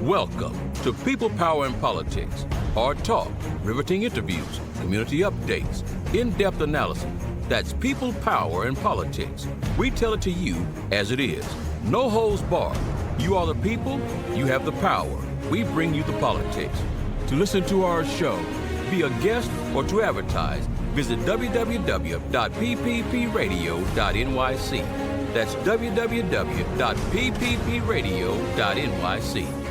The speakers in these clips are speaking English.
Welcome to People, Power, and Politics. Hard talk, riveting interviews, community updates, in-depth analysis. That's People, Power, and Politics. We tell it to you as it is. No holds barred. You are the people, you have the power. We bring you the politics. To listen to our show, be a guest, or to advertise, visit www.pppradio.nyc. That's www.pppradio.nyc.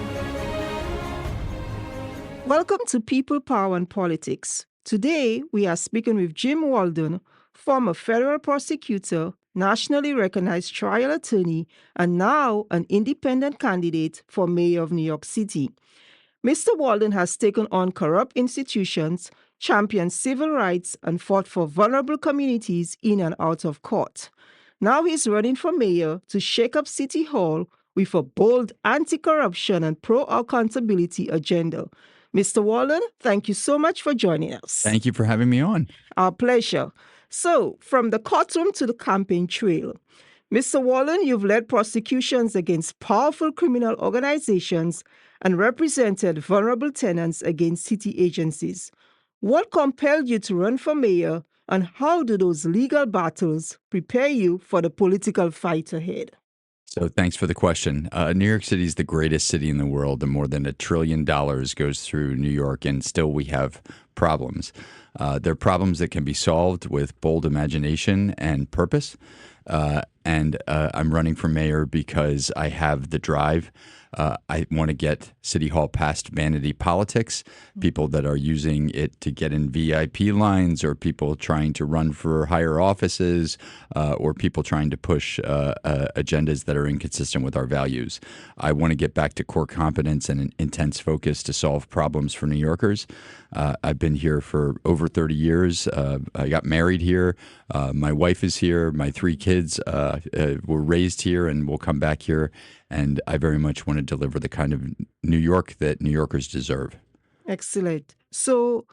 Welcome to People, Power, and Politics. Today, we are speaking with Jim Walden, former federal prosecutor, nationally recognized trial attorney, and now an independent candidate for mayor of New York City. Mr. Walden has taken on corrupt institutions, championed civil rights, and fought for vulnerable communities in and out of court. Now he's running for mayor to shake up City Hall with a bold anti-corruption and pro-accountability agenda. Mr. Walden, thank you so much for joining us. Thank you for having me on. Our pleasure. So, from the courtroom to the campaign trail, Mr. Walden, you've led prosecutions against powerful criminal organizations and represented vulnerable tenants against city agencies. What compelled you to run for mayor, and how do those legal battles prepare you for the political fight ahead? So thanks for the question. New York City is the greatest city in the world, and more than $1 trillion goes through New York, and still we have problems. They're problems that can be solved with bold imagination and purpose. And I'm running for mayor because I have the drive. I want to get City Hall past vanity politics, people that are using it to get in VIP lines, or people trying to run for higher offices, or people trying to push agendas that are inconsistent with our values. I want to get back to core competence and an intense focus to solve problems for New Yorkers. I've been here for over 30 years. I got married here. My wife is here. My 3 kids were raised here and will come back here. And I very much want to deliver the kind of New York that New Yorkers deserve. Excellent. So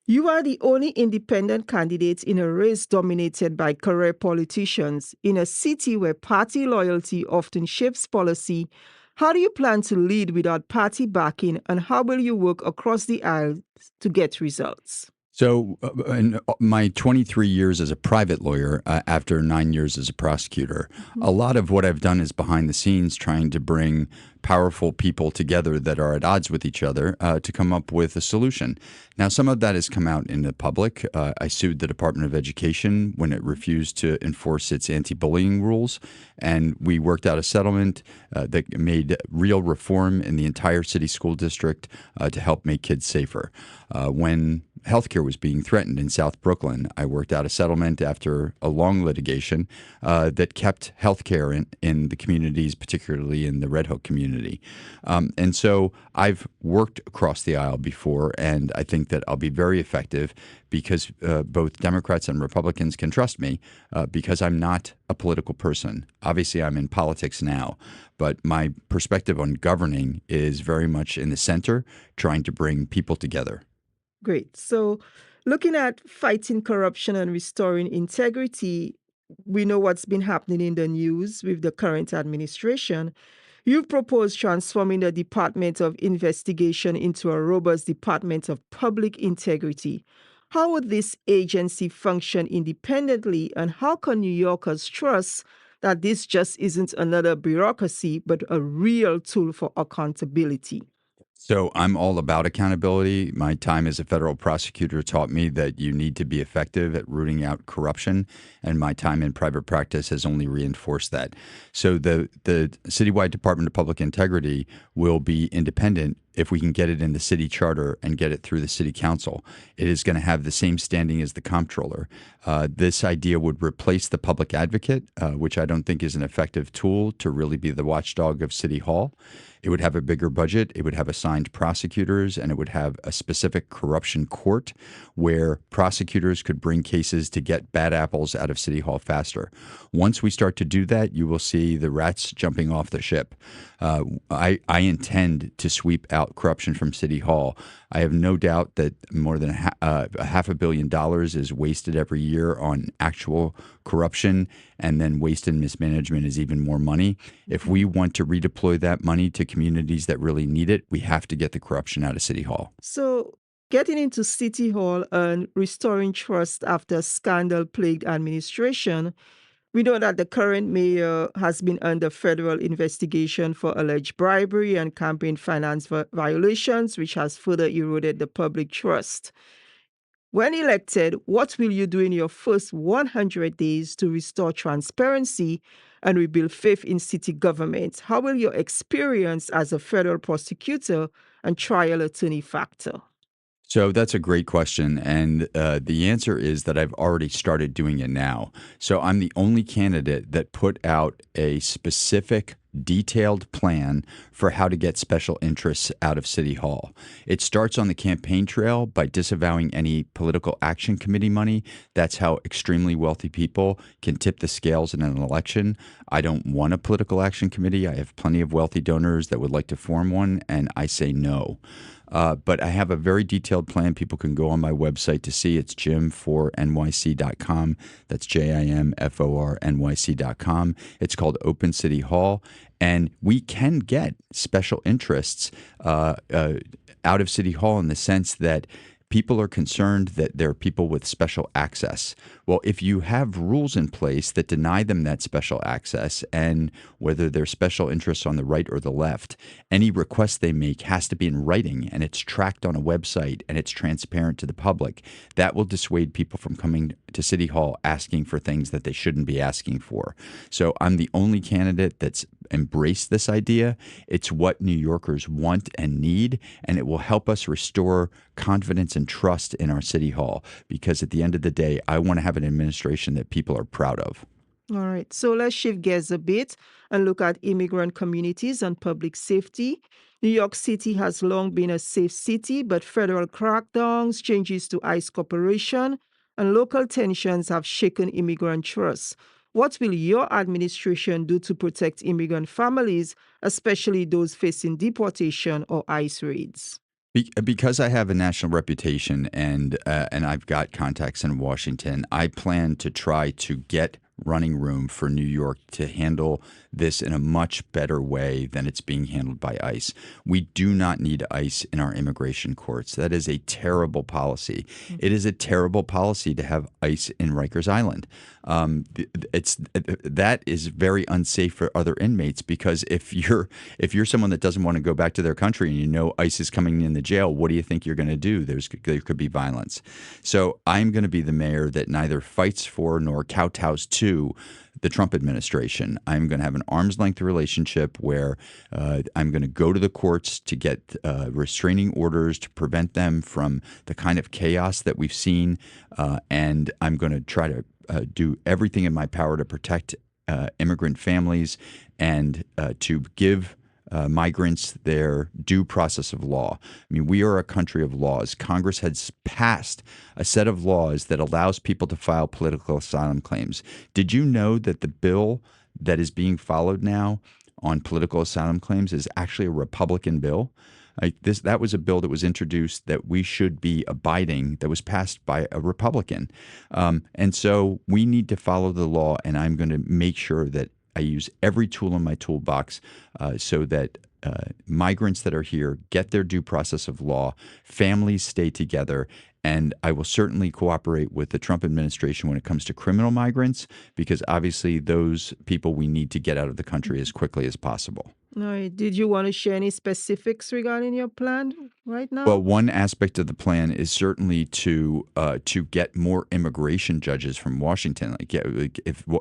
you are the only independent candidate in a race dominated by career politicians in a city where party loyalty often shapes policy. How do you plan to lead without party backing, and how will you work across the aisle to get results? So in my 23 years as a private lawyer, after 9 years as a prosecutor, a lot of what I've done is behind the scenes trying to bring powerful people together that are at odds with each other to come up with a solution. Now, some of that has come out in the public. I sued the Department of Education when it refused to enforce its anti-bullying rules, and we worked out a settlement that made real reform in the entire city school district to help make kids safer. When healthcare was being threatened in South Brooklyn, I worked out a settlement after a long litigation that kept healthcare in the communities, particularly in the Red Hook community. And so I've worked across the aisle before, and I think that I'll be very effective because both Democrats and Republicans can trust me because I'm not a political person. Obviously, I'm in politics now, but my perspective on governing is very much in the center, trying to bring people together. Great. So looking at fighting corruption and restoring integrity, we know what's been happening in the news with the current administration. You've proposed transforming the Department of Investigation into a robust Department of Public Integrity. How would this agency function independently, and how can New Yorkers trust that this just isn't another bureaucracy, but a real tool for accountability? So I'm all about accountability. My time as a federal prosecutor taught me that you need to be effective at rooting out corruption, and my time in private practice has only reinforced that. So the Citywide Department of Public Integrity will be independent if we can get it in the city charter and get it through the city council. It is going to have the same standing as the comptroller. This idea would replace the public advocate, which I don't think is an effective tool to really be the watchdog of City Hall. It would have a bigger budget, it would have assigned prosecutors, and it would have a specific corruption court where prosecutors could bring cases to get bad apples out of City Hall faster. Once we start to do that, you will see the rats jumping off the ship. I intend to sweep out out corruption from City Hall. I have no doubt that more than $500 million is wasted every year on actual corruption, and then waste and mismanagement is even more money. If we want to redeploy that money to communities that really need it, we have to get the corruption out of City Hall. So, getting into City Hall and restoring trust after scandal-plagued administration, we know that the current mayor has been under federal investigation for alleged bribery and campaign finance violations, which has further eroded the public trust. When elected, what will you do in your first 100 days to restore transparency and rebuild faith in city government? How will your experience as a federal prosecutor and trial attorney factor? So that's a great question. And the answer is that I've already started doing it now. So I'm the only candidate that put out a specific, detailed plan for how to get special interests out of City Hall. It starts on the campaign trail by disavowing any political action committee money. That's how extremely wealthy people can tip the scales in an election. I don't want a political action committee. I have plenty of wealthy donors that would like to form one, and I say no. But I have a very detailed plan. People can go on my website to see. It's jim4nyc.com. That's JIMFORNYC.com. It's called Open City Hall. And we can get special interests out of City Hall in the sense that people are concerned that there are people with special access. Well, if you have rules in place that deny them that special access, and whether they're special interests on the right or the left, any request they make has to be in writing, and it's tracked on a website, and it's transparent to the public. That will dissuade people from coming to City Hall asking for things that they shouldn't be asking for. So I'm the only candidate that's embraced this idea. It's what New Yorkers want and need, and it will help us restore confidence and trust in our City Hall, because at the end of the day, I want to have an administration that people are proud of. All right, so let's shift gears a bit and look at immigrant communities and public safety. New York City has long been a safe city, but federal crackdowns, changes to ICE cooperation, and local tensions have shaken immigrant trust. What will your administration do to protect immigrant families, especially those facing deportation or ICE raids? Because I have a national reputation and I've got contacts in Washington, I plan to try to get running room for New York to handle this in a much better way than it's being handled by ICE. We do not need ICE in our immigration courts. That is a terrible policy. It is a terrible policy to have ICE in Rikers Island. That is very unsafe for other inmates, because if you're someone that doesn't want to go back to their country and you know ICE is coming in the jail, what do you think you're going to do? There could be violence. So I'm going to be the mayor that neither fights for nor kowtows to the Trump administration. I'm going to have an arm's length relationship where I'm going to go to the courts to get restraining orders to prevent them from the kind of chaos that we've seen. And I'm going to try to do everything in my power to protect immigrant families and to give migrants their due process of law. I mean, we are a country of laws. Congress has passed a set of laws that allows people to file political asylum claims. Did you know that the bill that is being followed now on political asylum claims is actually a Republican bill? That was a bill that was introduced that we should be abiding, that was passed by a Republican. And so we need to follow the law, and I'm going to make sure that I use every tool in my toolbox so that migrants that are here get their due process of law, families stay together, and I will certainly cooperate with the Trump administration when it comes to criminal migrants, because obviously those people we need to get out of the country as quickly as possible. All right. Did you want to share any specifics regarding your plan right now? Well, one aspect of the plan is certainly to get more immigration judges from Washington.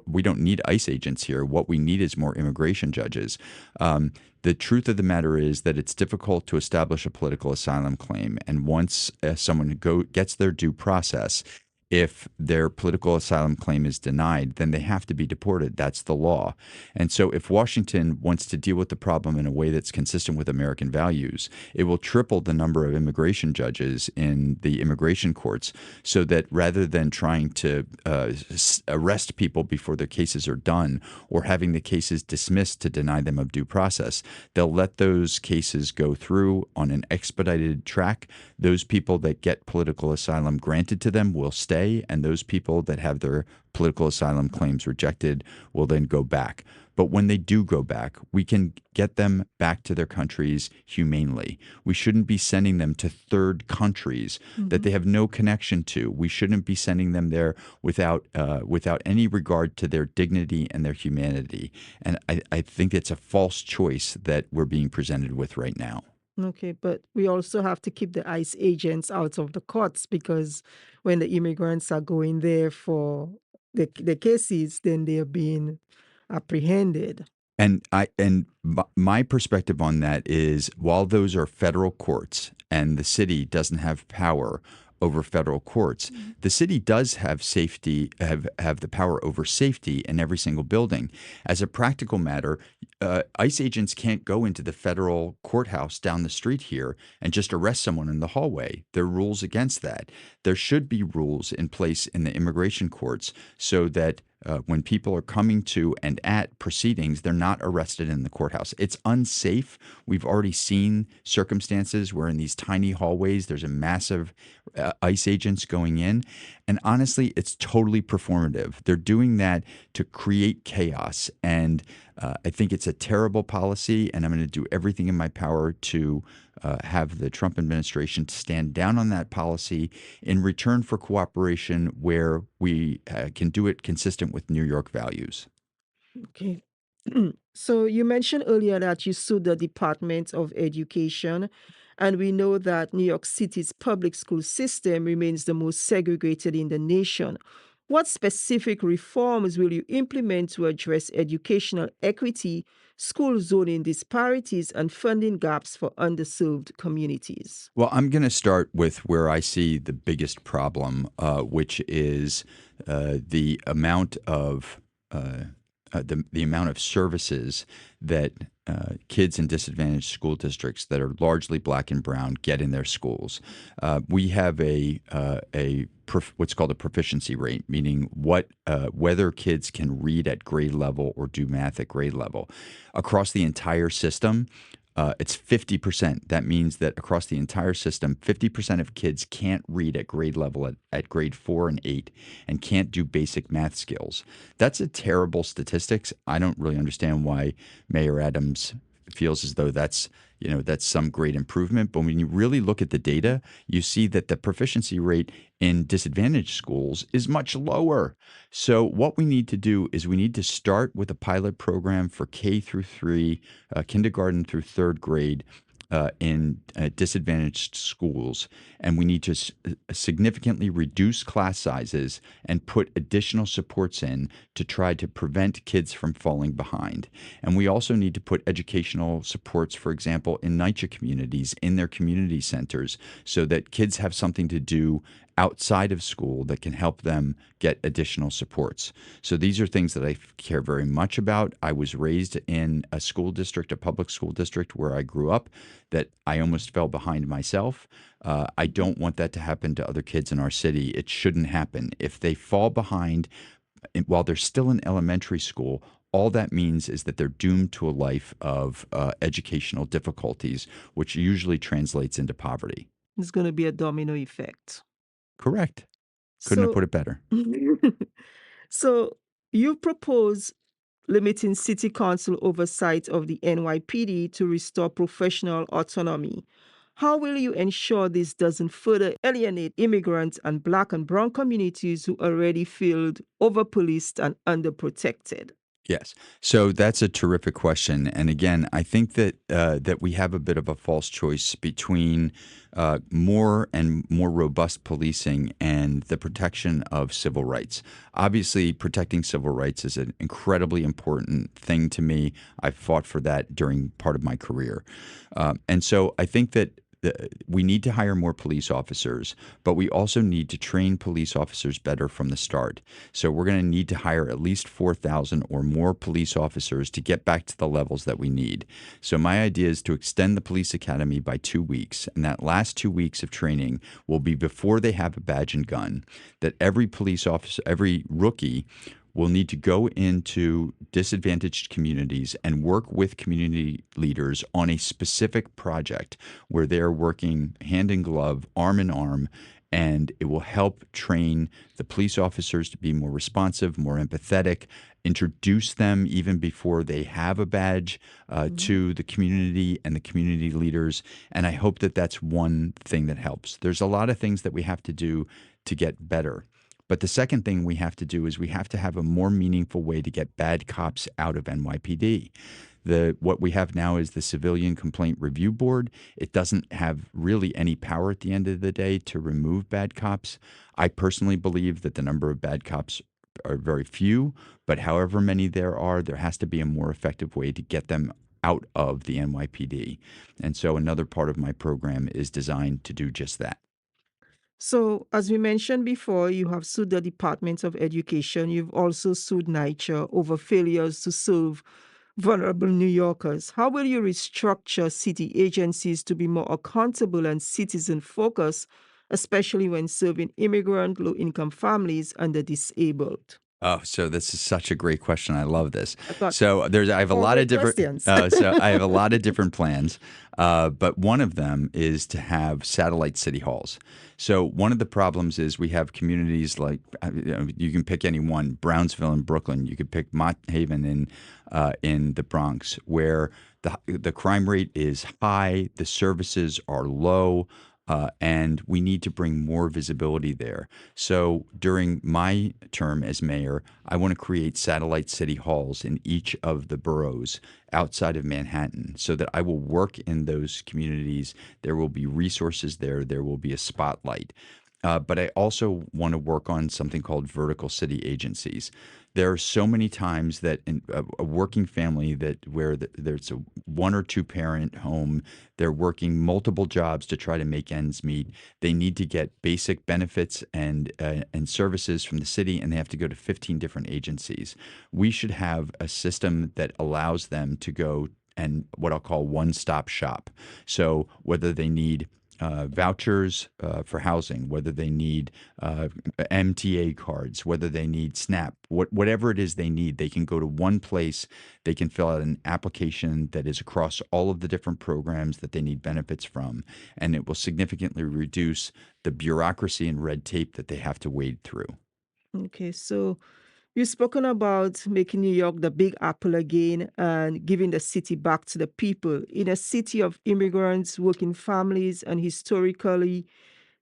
We don't need ICE agents here, what we need is more immigration judges. The truth of the matter is that it's difficult to establish a political asylum claim, and once someone gets their due process, If their political asylum claim is denied, then they have to be deported. That's the law. And so if Washington wants to deal with the problem in a way that's consistent with American values, it will triple the number of immigration judges in the immigration courts, so that rather than trying to arrest people before their cases are done or having the cases dismissed to deny them of due process, they'll let those cases go through on an expedited track. Those people that get political asylum granted to them will stay, and those people that have their political asylum claims rejected will then go back. But when they do go back, we can get them back to their countries humanely. We shouldn't be sending them to third countries that they have no connection to. We shouldn't be sending them there without any regard to their dignity and their humanity. And I think it's a false choice that we're being presented with right now. Okay, but we also have to keep the ICE agents out of the courts, because when the immigrants are going there for the cases, then they are being apprehended. My perspective on that is, while those are federal courts and the city doesn't have power over federal courts, the city does have the power over safety in every single building. As a practical matter, ICE agents can't go into the federal courthouse down the street here and just arrest someone in the hallway. There are rules against that. There should be rules in place in the immigration courts so that when people are coming to and at proceedings, they're not arrested in the courthouse. It's unsafe. We've already seen circumstances where in these tiny hallways, there's a massive ICE agents going in. And honestly, it's totally performative. They're doing that to create chaos. And I think it's a terrible policy. And I'm going to do everything in my power to have the Trump administration stand down on that policy in return for cooperation where we can do it consistent with New York values. Okay. So you mentioned earlier that you sued the Department of Education, and we know that New York City's public school system remains the most segregated in the nation. What specific reforms will you implement to address educational equity, school zoning disparities, and funding gaps for underserved communities? Well, I'm going to start with where I see the biggest problem, which is the amount of the amount of services that kids in disadvantaged school districts that are largely black and brown get in their schools. We have what's called a proficiency rate, meaning whether kids can read at grade level or do math at grade level. Across the entire system, it's 50%. That means that across the entire system, 50% of kids can't read at grade level at grade 4 and 8 and can't do basic math skills. That's a terrible statistics. I don't really understand why Mayor Adams feels as though that's some great improvement. But when you really look at the data, you see that the proficiency rate in disadvantaged schools is much lower. So what we need to do is we need to start with a pilot program for K through 3, kindergarten through third grade, in disadvantaged schools, and we need to significantly reduce class sizes and put additional supports in to try to prevent kids from falling behind. And we also need to put educational supports, for example, in NYCHA communities, in their community centers, so that kids have something to do outside of school that can help them get additional supports. So these are things that I care very much about. I was raised in a school district, a public school district where I grew up, that I almost fell behind myself. I don't want that to happen to other kids in our city. It shouldn't happen. If they fall behind while they're still in elementary school, all that means is that they're doomed to a life of educational difficulties, which usually translates into poverty. It's going to be a domino effect. Correct. Couldn't have So, put it better. so you propose limiting city council oversight of the NYPD to restore professional autonomy. How will you ensure this doesn't further alienate immigrants and black and brown communities who already feel overpoliced and underprotected? Yes. So that's a terrific question. And again, I think that we have a bit of a false choice between more and more robust policing and the protection of civil rights. Obviously, protecting civil rights is an incredibly important thing to me. I've fought for that during part of my career. And so I think that we need to hire more police officers, but we also need to train police officers better from the start. So we're going to need to hire at least 4,000 or more police officers to get back to the levels that we need. So my idea is to extend the police academy by 2 weeks, and that last 2 weeks of training will be before they have a badge and gun, that every police officer, every rookie will need to go into disadvantaged communities and work with community leaders on a specific project where they're working hand in glove, arm in arm, and it will help train the police officers to be more responsive, more empathetic, introduce them even before they have a badge to the community and the community leaders. And I hope that that's one thing that helps. There's a lot of things that we have to do to get better. But the second thing we have to do is we have to have a more meaningful way to get bad cops out of NYPD. What we have now is the Civilian Complaint Review Board. It doesn't have really any power at the end of the day to remove bad cops. I personally believe that the number of bad cops are very few, but however many there are, there has to be a more effective way to get them out of the NYPD. And so another part of my program is designed to do just that. So, as we mentioned before, you have sued the Department of Education. You've also sued NYCHA over failures to serve vulnerable New Yorkers. How will you restructure city agencies to be more accountable and citizen focused, especially when serving immigrant, low income families, and the disabled? Oh, so this is such a great question. I love this. I got So I have a four lot of great different. questions. So I have a lot of different plans, but one of them is to have satellite city halls. So one of the problems is we have communities like you can pick any one, Brownsville in Brooklyn. You could pick Mott Haven in the Bronx, where the crime rate is high, the services are low. And we need to bring more visibility there. So during my term as mayor, I want to create satellite city halls in each of the boroughs outside of Manhattan so that I will work in those communities. There will be resources there. There will be a spotlight. But I also want to work on something called vertical city agencies. There are so many times that in a working family where there's a one or two parent home, they're working multiple jobs to try to make ends meet. They need to get basic benefits and services from the city, and they have to go to 15 different agencies. We should have a system that allows them to go and what I'll call one-stop shop. So whether they need vouchers for housing, whether they need MTA cards, whether they need SNAP, whatever it is they need, they can go to one place. They can fill out an application that is across all of the different programs that they need benefits from, and it will significantly reduce the bureaucracy and red tape that they have to wade through. Okay, so you've spoken about making New York the big apple again and giving the city back to the people. In a city of immigrants, working families, and historically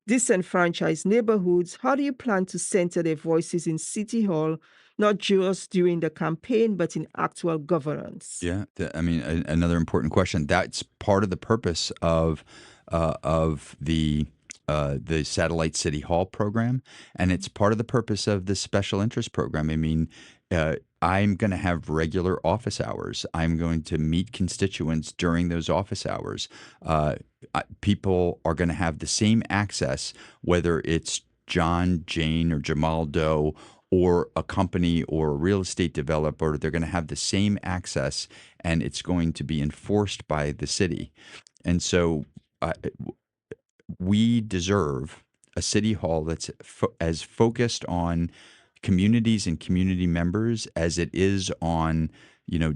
disenfranchised neighborhoods, how do you plan to center their voices in City Hall, not just during the campaign, but in actual governance? Yeah, another important question. That's part of the purpose of the Satellite City Hall program, and it's part of the purpose of the special interest program. I'm going to have regular office hours. I'm going to meet constituents during those office hours. People are going to have the same access, whether it's John, Jane, or Jamal Doe, or a company or a real estate developer. They're going to have the same access, and it's going to be enforced by the city. And so we deserve a city hall that's as focused on communities and community members as it is on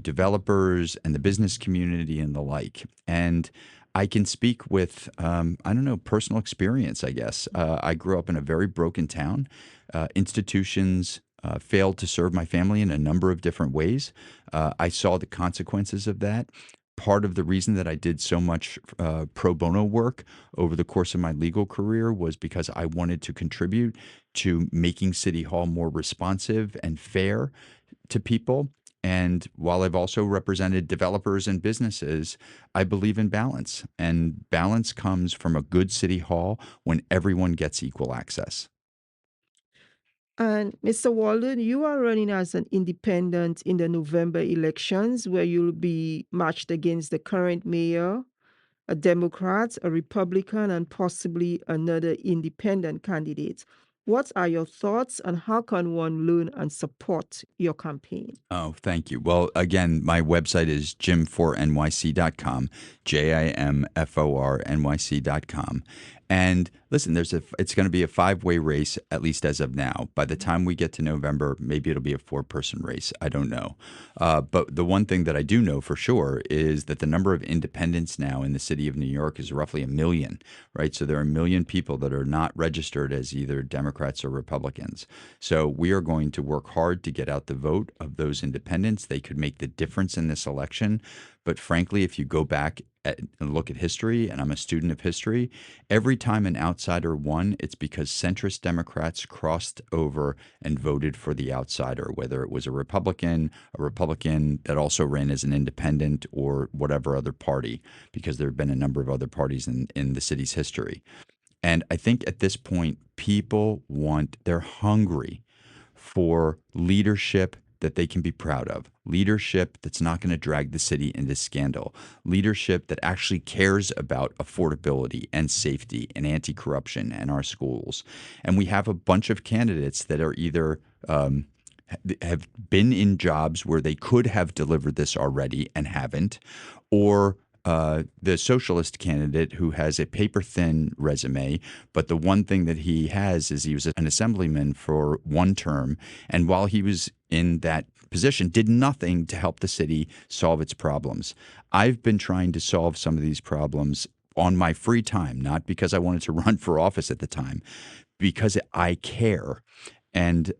developers and the business community and the like. And I can speak with personal experience, I guess. I grew up in a very broken town. Institutions failed to serve my family in a number of different ways. I saw the consequences of that. Part of the reason that I did so much pro bono work over the course of my legal career was because I wanted to contribute to making City Hall more responsive and fair to people. And while I've also represented developers and businesses, I believe in balance. And balance comes from a good City Hall when everyone gets equal access. And Mr. Walden, you are running as an independent in the November elections where you'll be matched against the current mayor. a Democrat, a Republican, and possibly another independent candidate. What are your thoughts, and how can one learn and support your campaign? Oh, thank you. Well, again, my website is jim4nyc.com, JIMFORNYC.com. And listen, it's going to be a 5-way race, at least as of now. By the time we get to November, maybe it'll be a 4-person race. I don't know. But the one thing that I do know for sure is that the number of independents now in the city of New York is roughly 1 million, right? So there are 1 million people that are not registered as either Democrats or Republicans. So we are going to work hard to get out the vote of those independents. They could make the difference in this election. But frankly, if you go back and look at history, and I'm a student of history, every time an outsider won, it's because centrist Democrats crossed over and voted for the outsider, whether it was a Republican that also ran as an independent, or whatever other party, because there have been a number of other parties in the city's history. And I think at this point, they're hungry for leadership that they can be proud of, leadership that's not going to drag the city into scandal, leadership that actually cares about affordability and safety and anti-corruption and our schools. And we have a bunch of candidates that are either have been in jobs where they could have delivered this already and haven't, or the socialist candidate who has a paper-thin resume, but the one thing that he has is he was an assemblyman for 1 term, and while he was in that position, did nothing to help the city solve its problems. I've been trying to solve some of these problems on my free time, not because I wanted to run for office at the time, because I care. And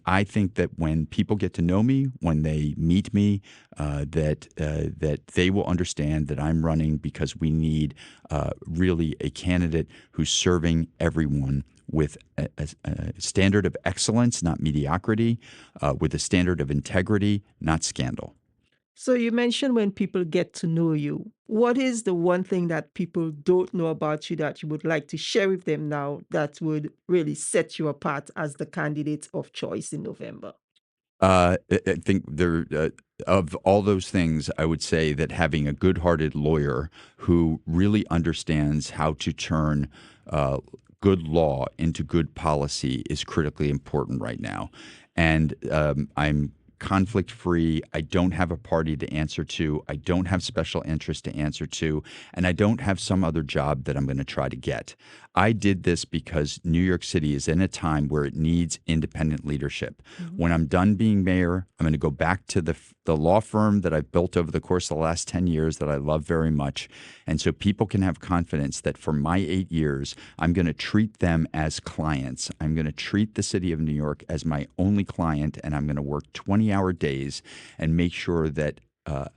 I think that when people get to know me, when they meet me, that they will understand that I'm running because we need really a candidate who's serving everyone with a standard of excellence, not mediocrity, with a standard of integrity, not scandal. So you mentioned when people get to know you. What is the one thing that people don't know about you that you would like to share with them now that would really set you apart as the candidate of choice in November? I think of all those things, I would say that having a good-hearted lawyer who really understands how to turn good law into good policy is critically important right now. And I'm conflict-free. I don't have a party to answer to. I don't have special interest to answer to. And I don't have some other job that I'm going to try to get. I did this because New York City is in a time where it needs independent leadership. Mm-hmm. When I'm done being mayor, I'm going to go back to the law firm that I've built over the course of the last 10 years that I love very much. And so people can have confidence that for my 8 years, I'm going to treat them as clients. I'm going to treat the city of New York as my only client, and I'm going to work 20-hour days and make sure that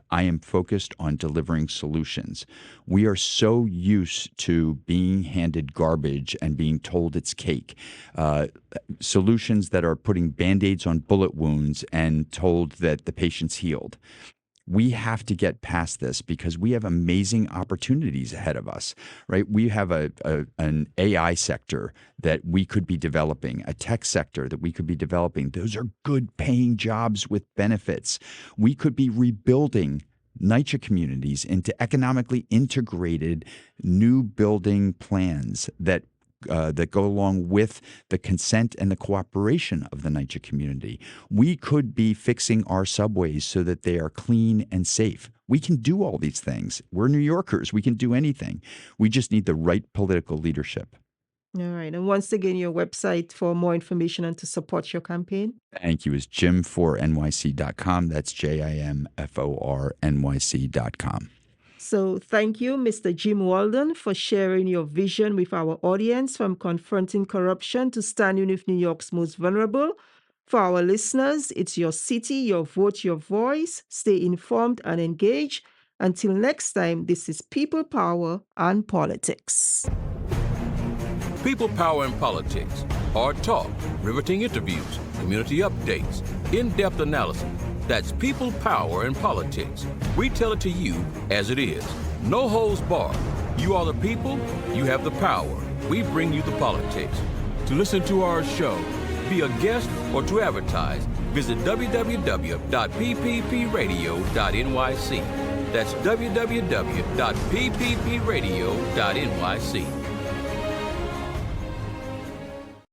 I am focused on delivering solutions. We are so used to being handed garbage and being told it's cake. Solutions that are putting Band-Aids on bullet wounds and told that the patient's healed. We have to get past this because we have amazing opportunities ahead of us, right? We have an AI sector that we could be developing, a tech sector that we could be developing. Those are good paying jobs with benefits. We could be rebuilding NYCHA communities into economically integrated new building plans that go along with the consent and the cooperation of the NYCHA community. We could be fixing our subways so that they are clean and safe. We can do all these things. We're New Yorkers. We can do anything. We just need the right political leadership. All right. And once again, your website for more information and to support your campaign? Thank you. Is jim4nyc.com. That's JIMFORNYC.com. So thank you, Mr. Jim Walden, for sharing your vision with our audience from confronting corruption to standing with New York's most vulnerable. For our listeners, it's your city, your vote, your voice. Stay informed and engaged. Until next time, this is People Power and Politics. People Power in Politics. Hard talk, riveting interviews, community updates, in-depth analysis. That's People Power in Politics. We tell it to you as it is. No holds barred. You are the people, you have the power. We bring you the politics. To listen to our show, be a guest, or to advertise, visit www.pppradio.nyc. That's www.pppradio.nyc.